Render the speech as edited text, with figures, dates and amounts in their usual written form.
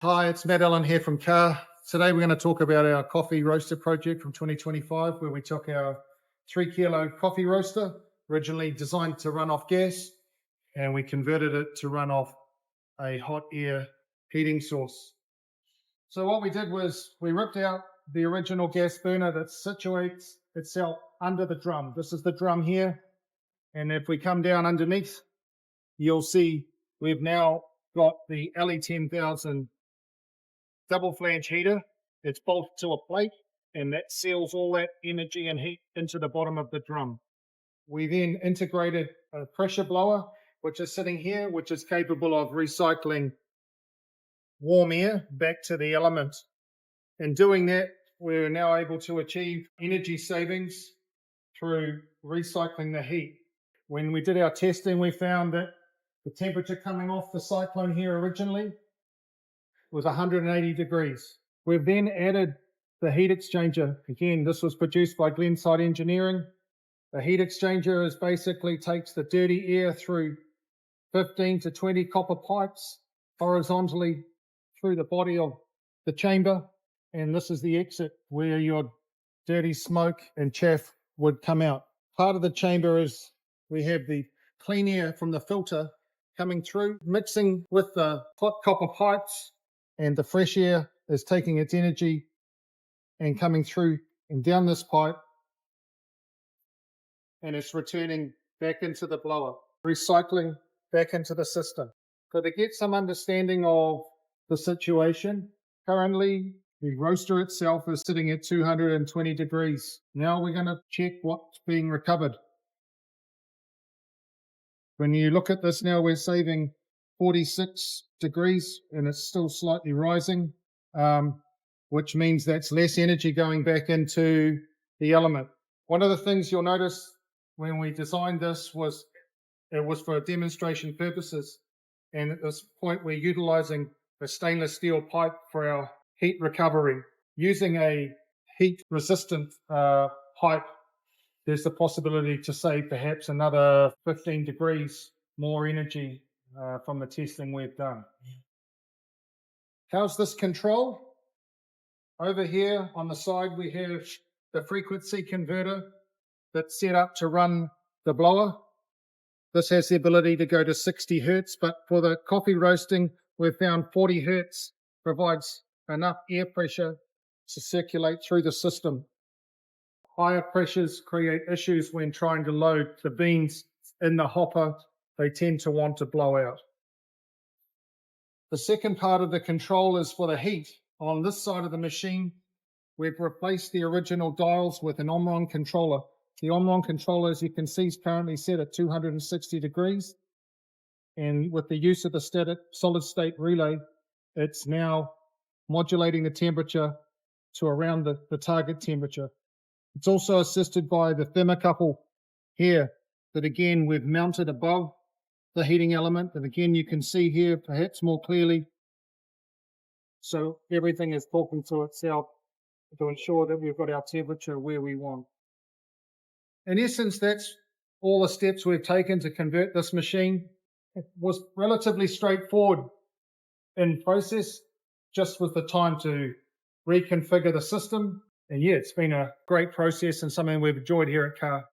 Hi, it's Matt Allen here from CARR. Today we're going to talk about our coffee roaster project from 2025, where we took our 3 kilo coffee roaster, originally designed to run off gas, and we converted it to run off a hot air heating source. So what we did was we ripped out the original gas burner that situates itself under the drum. This is the drum here, and if we come down underneath, you'll see we've now got the LE10000 double flange heater. It's bolted to a plate, and that seals all that energy and heat into the bottom of the drum. We then integrated a pressure blower, which is sitting here, which is capable of recycling warm air back to the element. In doing that, we're now able to achieve energy savings through recycling the heat. When we did our testing, we found that the temperature coming off the cyclone here originally was 180 degrees. We've then added the heat exchanger. Again, this was produced by Glenside Engineering. The heat exchanger is basically takes the dirty air through 15 to 20 copper pipes horizontally through the body of the chamber, and this is the exit where your dirty smoke and chaff would come out. Part of the chamber is we have the clean air from the filter coming through, mixing with the hot copper pipes, and the fresh air is taking its energy and coming through and down this pipe, and it's returning back into the blower, recycling back into the system. So to get some understanding of the situation, currently the roaster itself is sitting at 220 degrees. Now we're going to check what's being recovered. When you look at this now, we're saving 46 degrees, and it's still slightly rising, which means that's less energy going back into the element. One of the things you'll notice when we designed this was it was for demonstration purposes, and at this point we're utilizing a stainless steel pipe for our heat recovery. Using a heat resistant pipe, there's the possibility to save perhaps another 15 degrees more energy from the testing we've done. How's this control? Over here on the side we have the frequency converter that's set up to run the blower. This has the ability to go to 60 hertz, but for the coffee roasting, we've found 40 hertz provides enough air pressure to circulate through the system. Higher pressures create issues when trying to load the beans in the hopper. They tend to want to blow out. The second part of the control is for the heat. On this side of the machine, we've replaced the original dials with an Omron controller. The Omron controller, as you can see, is currently set at 260 degrees. And with the use of the static solid state relay, it's now modulating the temperature to around the target temperature. It's also assisted by the thermocouple here that again we've mounted above the heating element, and again you can see here perhaps more clearly. So everything is talking to itself to ensure that we've got our temperature where we want. In essence, that's all the steps we've taken to convert this machine. It was relatively straightforward in process, just with the time to reconfigure the system. And yeah, it's been a great process and something we've enjoyed here at CARR.